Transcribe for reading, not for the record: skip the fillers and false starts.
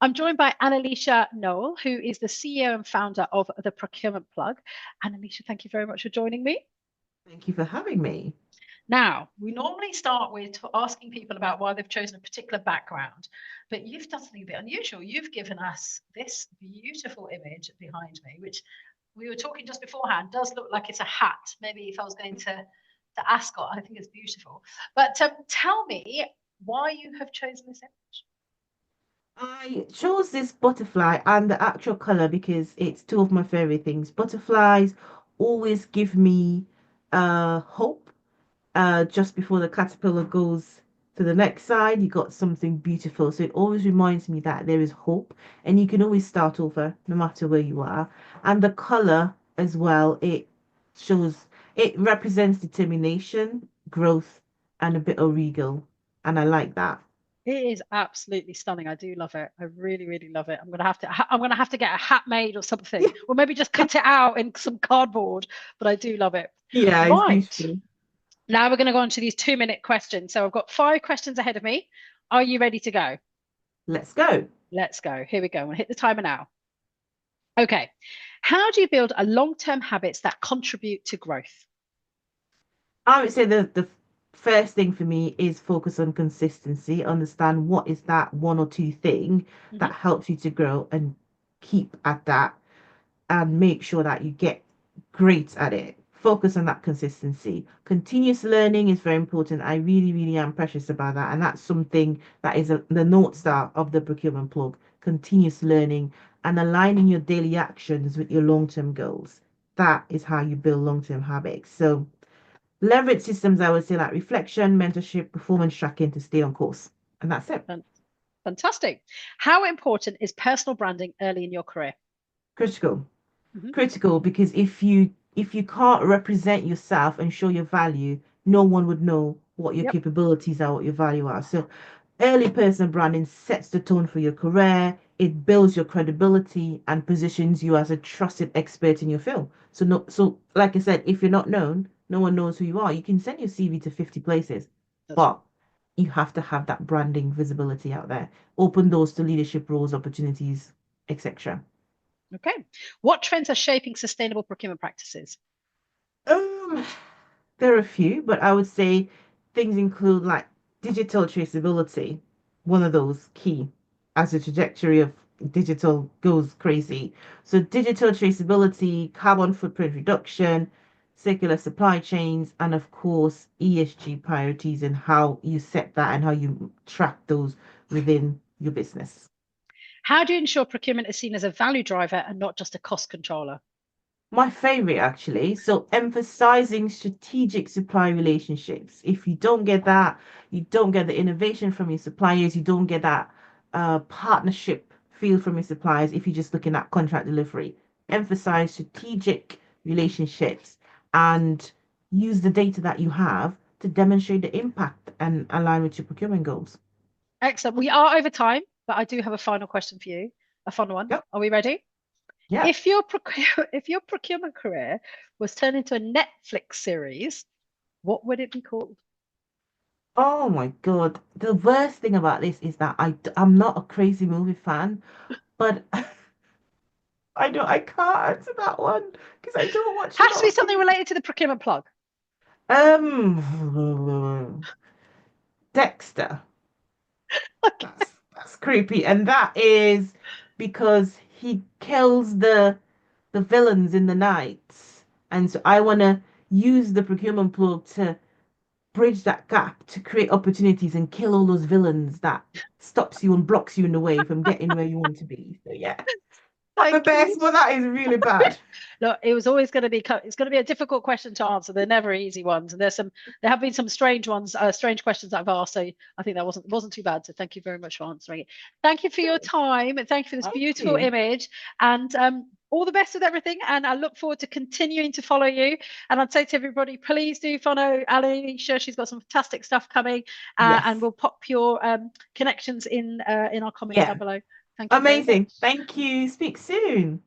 I'm joined by Annalicia Noel, who is the CEO and founder of the Procurement Plug. Annalicia, thank you very much for joining me. Thank you for having me. Now, we normally start with asking people about why they've chosen a particular background, but you've done something a bit unusual. You've given us this beautiful image behind me, which we were talking just beforehand, does look like it's a hat. Maybe if I was going to Ascot, I think it's beautiful. But tell me why you have chosen this image. I chose this butterfly and the actual color because it's two of my favorite things. Butterflies always give me hope. Just before the caterpillar goes to the next side, you got something beautiful. So it always reminds me that there is hope and you can always start over no matter where you are. And the color as well, shows it represents determination, growth, and a bit of regal. And I like that. It is absolutely stunning. I do love it. I really, really love it. I'm gonna have to get a hat made or something, or maybe just cut it out in some cardboard. But I do love it. Yeah, it's Right. beautiful. Now we're going to go on to these 2-minute questions. So I've got 5 questions ahead of me. Are you ready to go? Let's go. Let's go. Here we go. I'm going to hit the timer now. Okay. How do you build a long-term habits that contribute to growth? I would say the first thing for me is focus on consistency, understand what is that one or two thing that Mhm. helps you to grow and keep at that and make sure that you get great at it. Focus on that consistency. Continuous learning is very important. I really, really am precious about that. And that's something that is the North Star of the procurement plug. Continuous learning and aligning your daily actions with your long-term goals. That is how you build long-term habits. So leverage systems, I would say, like reflection, mentorship, performance tracking to stay on course. And that's it. Fantastic. How important is personal branding early in your career? Critical. Mhm. Critical because if you can't represent yourself and show your value, no one would know what your Yep. capabilities are, what your value are. So early personal branding sets the tone for your career, it builds your credibility and positions you as a trusted expert in your field. So no, so like I said, if you're not known, no one knows who you are. You can send your CV to 50 places, That's right. but you have to have that branding visibility out there. Open doors to leadership roles, opportunities, etc. Okay. What trends are shaping sustainable procurement practices? Um, there are a few, but I would say things include like digital traceability, one of those key as the trajectory of digital goes crazy. So digital traceability, carbon footprint reduction, circular supply chains, and of course ESG priorities and how you set that and how you track those within your business. How do you ensure procurement is seen as a value driver and not just a cost controller? My favorite, actually. So, emphasizing strategic supply relationships. If you don't get that, you don't get the innovation from your suppliers, you don't get that partnership feel from your suppliers if you're just looking at contract delivery. Emphasize strategic relationships and use the data that you have to demonstrate the impact and align with your procurement goals. Excellent. We are over time, but I do have a final question for you, a fun one. Yep. Are we ready? Yeah. If your procurement career was turned into a Netflix series, what would it be called? Oh my God. The worst thing about this is that I'm not a crazy movie fan, but I can't answer that one because I don't watch a Has to lot be of something TV. related to the procurement plug. Dexter. Okay. That's creepy, and that is because he kills the villains in the night, and so I want to use the procurement plug to bridge that gap to create opportunities and kill all those villains that stops you and blocks you in the way from getting where you want to be. So yeah, not the Thank you. best, but that is really bad. Look, it was always going to be it's going to be a difficult question to answer. They're never easy ones, and there have been some strange ones, strange questions that I've asked. So I think that wasn't too bad. So thank you very much for answering it. Thank you for your time, and thank you for this Thank beautiful you. image, and all the best with everything. And I look forward to continuing to follow you. And I'd say to everybody, please do follow Alicia. She's got some fantastic stuff coming, and Yes. we'll pop your connections in our comments Yeah. down below. Thank you very Amazing. much. Thank you. Speak soon.